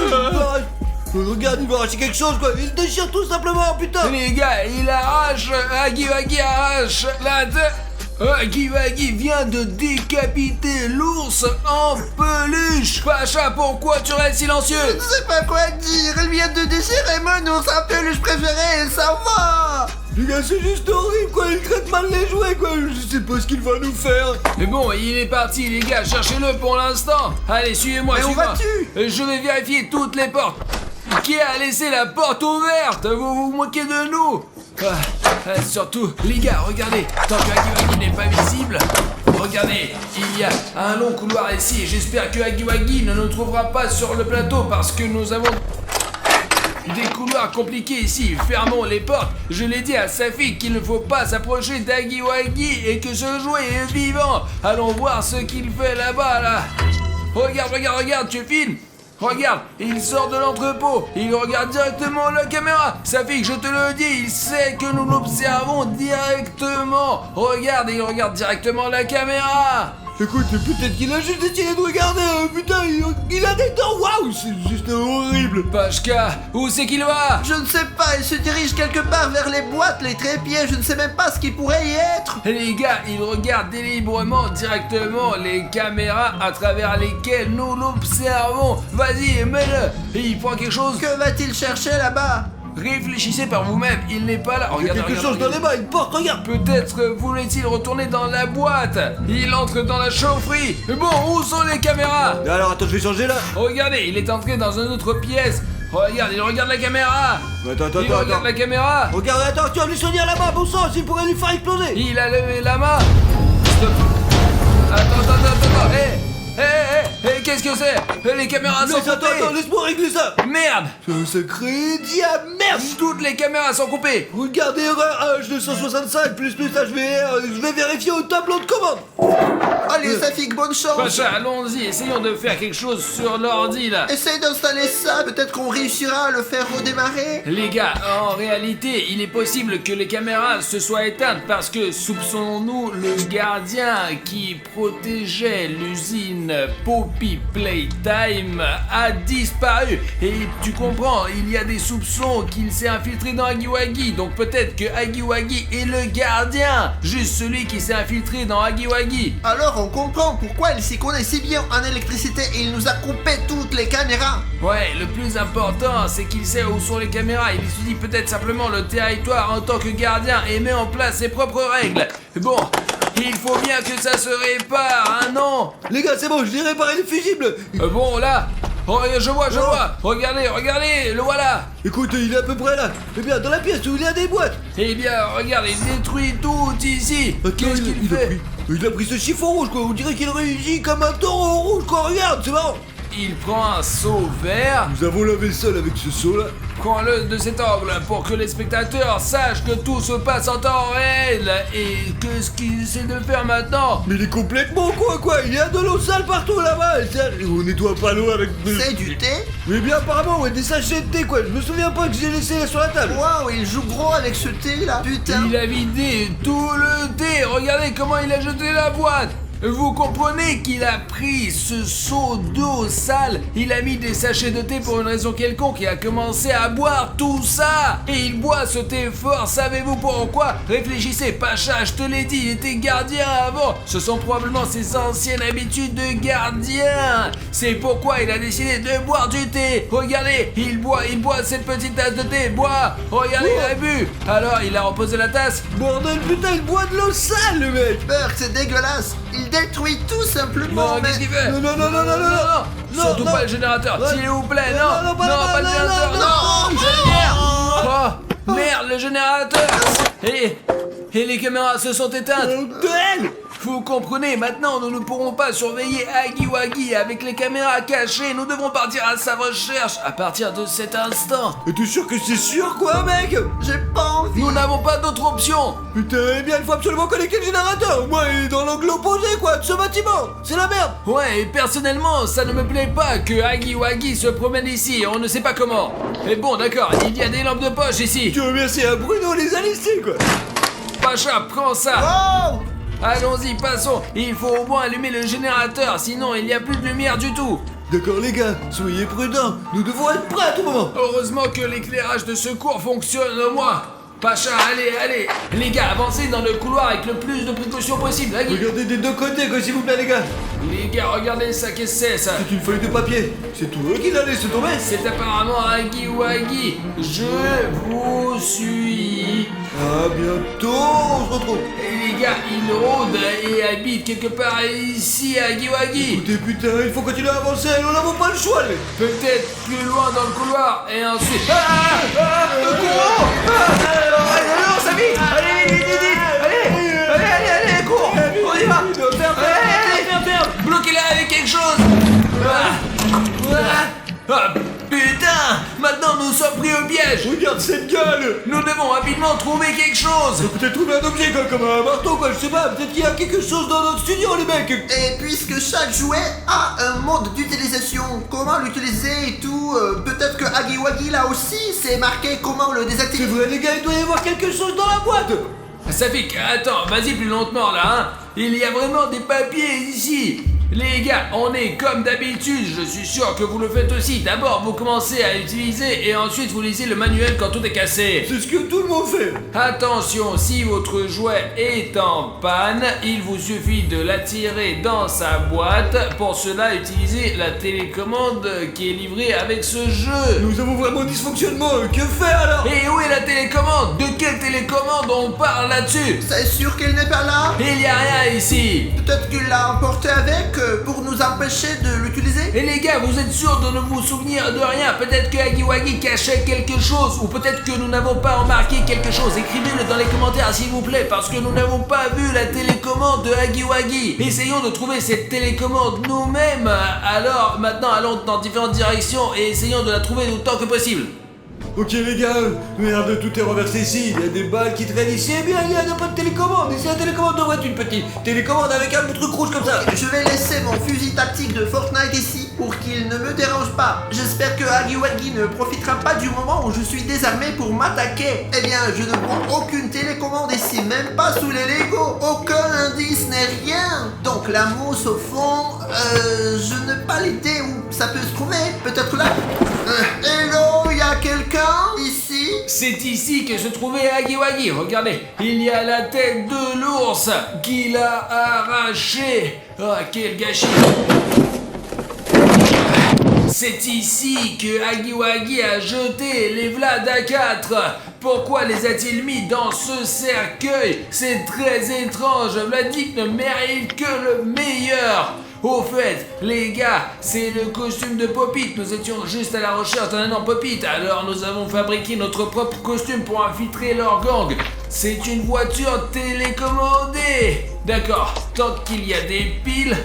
Regarde, il va arracher quelque chose, quoi. Il déchire tout simplement, putain. Les gars, il arrache. Huggy Wuggy arrache la tête. Huggy Wuggy vient de décapiter l'ours en peluche. Pacha, pourquoi tu restes silencieux? Je ne sais pas quoi dire. Il vient de déchirer mon ours en peluche préféré et ça va. Les gars, c'est juste horrible, quoi. Il traite mal les jouets, quoi. Je sais pas ce qu'il va nous faire. Mais bon, il est parti, les gars. Cherchez-le pour l'instant. Allez, suivez-moi, Mais où suivez-moi. vas-tu? Je vais vérifier toutes les portes. Qui a laissé la porte ouverte? Vous vous moquez de nous? Surtout, les gars, regardez. Tant que Huggy Wuggy n'est pas visible, regardez, il y a un long couloir ici. J'espère que Huggy Wuggy ne nous trouvera pas sur le plateau parce que nous avons des couloirs compliqués ici. Fermons les portes. Je l'ai dit à Safik qu'il ne faut pas s'approcher d'Huggy Wuggy et que ce jouet est vivant. Allons voir ce qu'il fait là-bas, là. Regarde, tu filmes. Regarde, il sort de l'entrepôt, il regarde directement la caméra. Safik, je te le dis, il sait que nous l'observons directement. Regarde, il regarde directement la caméra. Écoute, peut-être qu'il a juste décidé de regarder. Putain, il a des dents. Waouh, c'est juste horrible. Pashka, où c'est qu'il va? Je ne sais pas, il se dirige quelque part vers les boîtes, les trépieds, je ne sais même pas ce qui pourrait y être. Les gars, il regarde délibérément directement les caméras à travers lesquelles nous l'observons. Vas-y, mets-le. Il prend quelque chose. Que va-t-il chercher là-bas? Réfléchissez par vous-même, il n'est pas là. Il y a quelque chose dans les mains, une porte, regarde. Peut-être voulait-il retourner dans la boîte. Il entre dans la chaufferie. Mais bon, où sont les caméras? Alors attends, je vais changer là. Regardez, il est entré dans une autre pièce. Regarde, il regarde la caméra. Attends. Il regarde la caméra. Regarde, attends, tu vas lui soigner la main, bon sang, il pourrait lui faire exploser. Il a levé la main. Stop. Attends. qu'est-ce que c'est? Les caméras sont Mais attends, coupées. laisse-moi régler ça. Merde! C'est un sacré diable, merde. Toutes les caméras sont coupées. Regardez erreur H265 plus HVR, je vais vérifier au tableau de commande. Allez, Safik, bonne chance. Pacha, allons-y, essayons de faire quelque chose sur l'ordi là. Essaye d'installer ça, peut-être qu'on réussira à le faire redémarrer. Les gars, en réalité, il est possible que les caméras se soient éteintes parce que, soupçonnons-nous, le gardien qui protégeait l'usine Poppy Playtime a disparu. Et tu comprends, il y a des soupçons qu'il s'est infiltré dans Huggy Wuggy. Donc peut-être que Huggy Wuggy est le gardien, juste celui qui s'est infiltré dans Huggy Wuggy. Alors on comprend pourquoi il s'y connaît si bien en électricité et il nous a coupé toutes les caméras. Ouais, le plus important, c'est qu'il sait où sont les caméras. Il étudie peut-être simplement le territoire en tant que gardien et met en place ses propres règles. Bon, il faut bien que ça se répare, hein, non? Les gars, c'est bon, je l'ai réparé le fusible. Bon, là, oh, je vois. Regardez, le voilà. Écoute, il est à peu près là. Eh bien, dans la pièce où il y a des boîtes. Eh bien, regarde, il détruit tout ici. Qu'est-ce qu'il fait? Il a pris ce chiffon rouge, quoi. On dirait qu'il réagit comme un taureau rouge, quoi. Regarde, c'est marrant. Il prend un seau vert, Nous avons lavé le sol avec ce seau-là. prends-le de cet angle pour que les spectateurs sachent que tout se passe en temps réel. Et qu'est-ce qu'il essaie de faire maintenant? Mais il est complètement quoi. Il y a de l'eau sale partout là-bas. Et on nettoie pas l'eau avec... C'est du thé. Mais bien apparemment, ouais, des sachets de thé, quoi. Je me souviens pas que j'ai laissé sur la table. Waouh, il joue gros avec ce thé là. Putain. Il a vidé tout le thé. Regardez comment il a jeté la boîte. Vous comprenez qu'il a pris ce seau d'eau sale, il a mis des sachets de thé pour une raison quelconque et a commencé à boire tout ça. Et il boit ce thé fort, savez-vous pourquoi? Réfléchissez, Pacha, je te l'ai dit, il était gardien avant. Ce sont probablement ses anciennes habitudes de gardien. C'est pourquoi il a décidé de boire du thé. Regardez, il boit cette petite tasse de thé, boit. Regardez, il a bu. Alors, il a reposé la tasse. Bordel, putain, il boit de l'eau sale, le mec. Burk, c'est dégueulasse. Il détruit tout simplement. Non, qu'est-ce qu'il fait? Non. Surtout pas le générateur, Ouais. s'il vous plaît, non, pas le générateur, non, Non. Oh, merde, le générateur. Et les caméras se sont éteintes. Vous comprenez, maintenant nous ne pourrons pas surveiller Huggy Wuggy avec les caméras cachées, nous devrons partir à sa recherche à partir de cet instant. Et t'es sûr que c'est sûr, quoi, mec? J'ai pas envie. Nous n'avons pas d'autre option. Putain, eh bien, il faut absolument connecter le générateur. Moi, il est dans l'angle opposé, quoi, de ce bâtiment. C'est la merde. Ouais, et personnellement, ça ne me plaît pas que Huggy Wuggy se promène ici, on ne sait pas comment. Mais bon, d'accord, il y a des lampes de poche ici. Tu remercies à Bruno les a laissés, quoi. Pacha, prends ça. Oh. Allons-y, passons. Il faut au moins allumer le générateur, sinon il n'y a plus de lumière du tout. D'accord, les gars, soyez prudents. Nous devons être prêts à tout moment. Heureusement que l'éclairage de secours fonctionne au moins. Pacha, allez. Les gars, avancez dans le couloir avec le plus de précautions possible. Huggy. Regardez des deux côtés, quoi, s'il vous plaît, les gars. Les gars, regardez ça, qu'est-ce que c'est ça? C'est une feuille de papier. C'est toi qui l'as laissé tomber. C'est apparemment Huggy Wuggy. Je vous suis. À bientôt, on se retrouve. Et les gars, il rôde et habite quelque part ici à Huggy Wuggy. Écoutez, putain, il faut continuer à avancer. Nous n'avons pas le choix, les. Peut-être plus loin dans le couloir et ensuite... Alors, Samy. Allez, cours. On y va. Ferme. Bloquez-la avec quelque chose. Ah, putain. Maintenant nous sommes pris au piège. Regarde cette gueule. Nous devons rapidement trouver quelque chose. Peut-être trouver un objet, quoi, comme un marteau, quoi, je sais pas. Peut-être qu'il y a quelque chose dans notre studio, les mecs. Et puisque chaque jouet a un mode d'utilisation, comment l'utiliser et tout, peut-être que Huggy Wuggy là aussi c'est marqué comment le C'est désactiver. vrai, les gars, il doit y avoir quelque chose dans la boîte. Safik, attends, vas-y plus lentement là, hein. Il y a vraiment des papiers ici. Les gars, on est comme d'habitude, je suis sûr que vous le faites aussi. D'abord, vous commencez à utiliser et ensuite vous lisez le manuel quand tout est cassé. C'est ce que tout le monde fait. Attention, si votre jouet est en panne, il vous suffit de l'attirer dans sa boîte. Pour cela, utilisez la télécommande qui est livrée avec ce jeu. Nous avons vraiment un dysfonctionnement. Que faire alors? Et où est la télécommande? De quelle télécommande on parle là-dessus? C'est sûr qu'il n'est pas là. Il n'y a rien ici. Peut-être qu'il l'a emporté avec pour nous empêcher de l'utiliser? Et les gars, vous êtes sûrs de ne vous souvenir de rien? Peut-être que Hagiwagi cachait quelque chose, ou peut-être que nous n'avons pas remarqué quelque chose. Écrivez-le dans les commentaires s'il vous plaît, parce que nous n'avons pas vu la télécommande de Hagiwagi. Essayons de trouver cette télécommande nous-mêmes. Alors maintenant allons dans différentes directions et essayons de la trouver autant que possible. Ok les gars, merde, tout est renversé ici, il y a des balles qui traînent ici, eh bien il n'y a pas de télécommande, ici la télécommande devrait être une petite télécommande avec un truc rouge comme ça. Je vais laisser mon fusil tactique de Fortnite ici pour qu'il ne me dérange pas. J'espère que Hagiwagi ne profitera pas du moment où je suis désarmé pour m'attaquer. Eh bien, je ne vois aucune télécommande ici, même pas sous les Lego. Aucun indice n'est rien. Donc la mousse au fond, je n'ai pas l'idée où ça peut se trouver. Peut-être là. Hello, y a quelqu'un ici? C'est ici que se trouvait Hagiwagi. Regardez, il y a la tête de l'ours qu'il a arrachée. Ah, quel gâchis. C'est ici que Hagiwagi a jeté les Vlad A4. Pourquoi les a-t-il mis dans ce cercueil? C'est très étrange. Vladik ne mérite que le meilleur. Au fait, les gars, c'est le costume de Popit. Nous étions juste à la recherche d'un énorme Popit. Alors nous avons fabriqué notre propre costume pour infiltrer leur gang. C'est une voiture télécommandée. D'accord, tant qu'il y a des piles...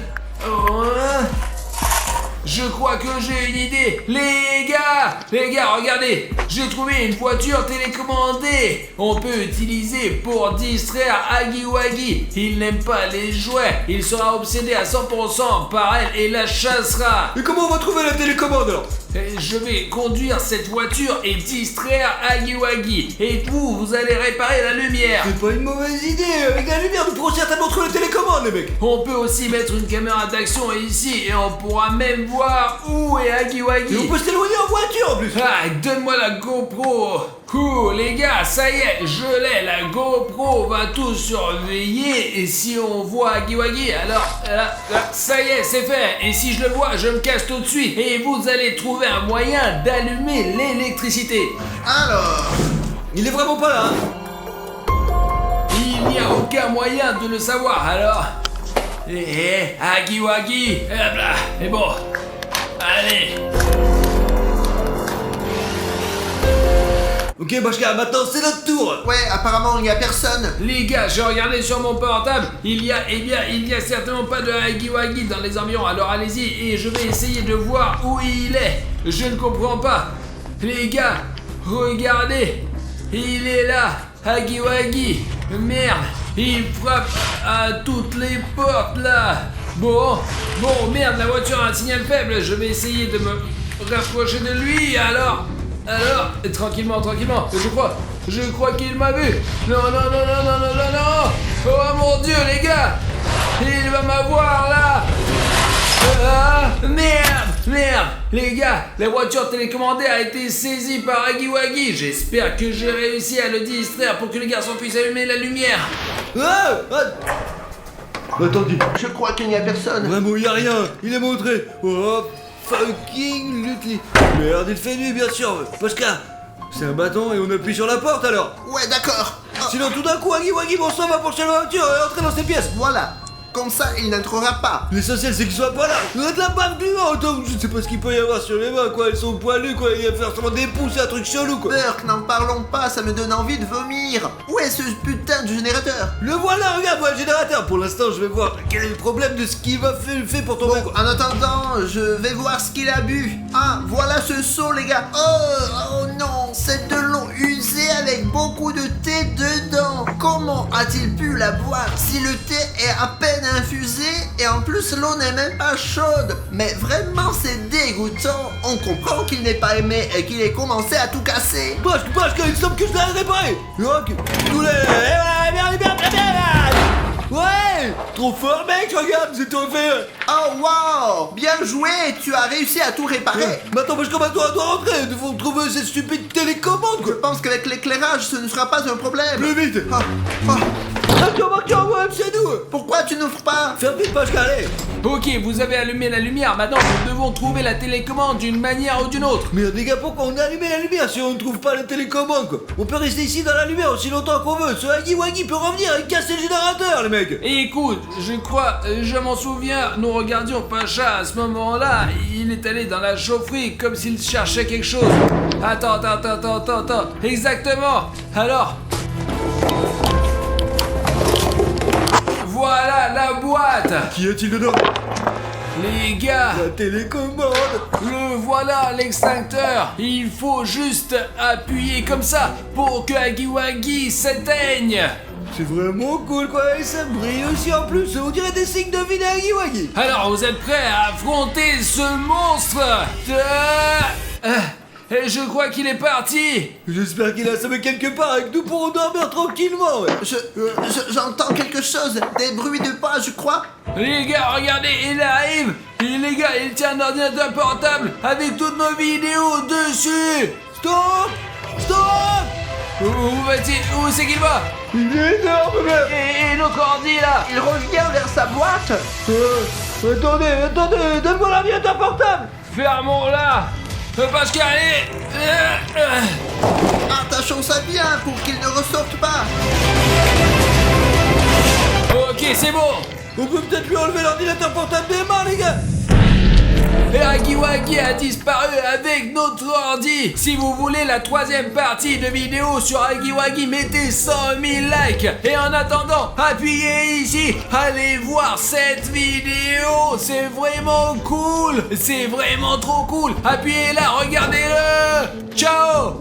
Je crois que j'ai une idée. Les gars, regardez. J'ai trouvé une voiture télécommandée. On peut utiliser pour distraire Hagiwagi. Il n'aime pas les jouets. Il sera obsédé à 100% par elle et la chassera. Et comment on va trouver la télécommande alors? Je vais conduire cette voiture et distraire Hagiwagi. Et vous allez réparer la lumière. C'est pas une mauvaise idée, avec la lumière nous pourrons certainement trouver la télécommande les mecs. On peut aussi mettre une caméra d'action ici et on pourra même voir où est Hagiwagi. Et on peut s'éloigner en voiture en plus. Ah, donne-moi la GoPro. Cool, les gars, ça y est, je l'ai. La GoPro va tout surveiller. Et si on voit Hagiwagi, alors ça y est, c'est fait. Et si je le vois, je me cache tout de suite. Et vous allez trouver un moyen d'allumer l'électricité. Alors, Il est vraiment pas là, hein. Il n'y a aucun moyen de le savoir, alors... Hagiwagi, hop là, et bon, allez. Ok Bashka, maintenant c'est notre tour. ouais, apparemment il n'y a personne. Les gars, j'ai regardé sur mon portable, il y a certainement pas de Hagiwagi dans les environs, alors allez-y et je vais essayer de voir où il est. Je ne comprends pas. Les gars, regardez, il est là, Hagiwagi. Merde, il frappe à toutes les portes là. Bon, merde, la voiture a un signal faible, je vais essayer de me rapprocher de lui, alors, tranquillement, je crois qu'il m'a vu. Non. Oh mon Dieu, les gars, il va m'avoir là. Ah, merde, les gars, la voiture télécommandée a été saisie par Hagiwagi. J'espère que j'ai réussi à le distraire pour que les garçons puissent allumer la lumière. Attendez, Je crois qu'il n'y a personne. vraiment y a rien, il est montré. Oh, fucking Lutli. Merde, il fait nuit bien sûr. Bashka, c'est un bâton et on appuie sur la porte alors. Ouais, d'accord. Sinon tout d'un coup, Hagiwagi, bon sang va pencher la voiture et entrer dans ses pièces. Voilà. Comme ça, il n'entrera pas. L'essentiel c'est qu'il soit pas là. On a de la bave du vent, donc je sais pas ce qu'il peut y avoir sur les mains quoi, elles sont poilues quoi, il va faire seulement des pouces, c'est un truc chelou quoi. Burk, n'en parlons pas, ça me donne envie de vomir. Où est ce putain de générateur? Le voilà, regarde moi le générateur. Pour l'instant je vais voir quel est le problème de ce qu'il va fait pour tomber quoi. En attendant, je vais voir ce qu'il a bu. Ah, voilà ce seau, les gars. Oh non, c'est de l'eau usée avec beaucoup de thé dedans. Comment a-t-il pu la boire si le thé est à peine infusé et en plus l'eau n'est même pas chaude? Mais vraiment, c'est dégoûtant. On comprend qu'il n'est pas aimé et qu'il ait commencé à tout casser. Bashka, il semble que je l'ai réparé. Ok, tous les... bien. Ouais, trop fort mec, regarde, c'est tout fait. Oh wow, bien joué, tu as réussi à tout réparer. Maintenant Bashka, on doit rentrer, il faut trouver cette stupide télécommande Je quoi. pense qu'avec l'éclairage, ce ne sera pas un problème. Plus vite. Ah. c'est nous. Pourquoi tu n'ouvres pas? Ferme vite, Pascal. Ok, vous avez allumé la lumière, maintenant nous devons trouver la télécommande d'une manière ou d'une autre. Merde les gars, pourquoi on a allumé la lumière si on ne trouve pas la télécommande quoi? On peut rester ici dans la lumière aussi longtemps qu'on veut. Ce Huggy Wuggy peut revenir et casser le générateur les mecs. Et écoute, je m'en souviens, nous regardions Pacha à ce moment-là, il est allé dans la chaufferie comme s'il cherchait quelque chose. Attends, exactement. Alors, voilà la boîte. Qu'y a-t-il dedans? Les gars, La télécommande. le voilà l'extincteur. Il faut juste appuyer comme ça pour que Huggy Wuggy s'éteigne. C'est vraiment cool quoi, et ça brille aussi en plus, on dirait des signes de vie d'Huggy Wuggy. Alors, vous êtes prêts à affronter ce monstre? Et je crois qu'il est parti. J'espère qu'il a assommé quelque part et que nous pourrons dormir tranquillement. Ouais. J'entends quelque chose, des bruits de pas, je crois. Les gars, regardez, il arrive. Et les gars, il tient un ordinateur portable avec toutes nos vidéos dessus. Stop. Où c'est qu'il va? Il est énorme mec. Et notre ordi là? Il revient vers sa boîte. Attendez, donne-moi l'ordinateur portable. Fermons-la. Pascal, allez. Attachons ça bien pour qu'il ne ressorte pas. Ok, c'est bon. On peut peut-être lui enlever l'ordinateur portable des mains les gars. Et Huggy Wuggy a disparu avec notre ordi. Si vous voulez la troisième partie de vidéo sur Huggy Wuggy, mettez 100 000 likes. Et en attendant, appuyez ici. Allez voir cette vidéo. C'est vraiment cool. C'est vraiment trop cool. Appuyez là, regardez-le. Ciao.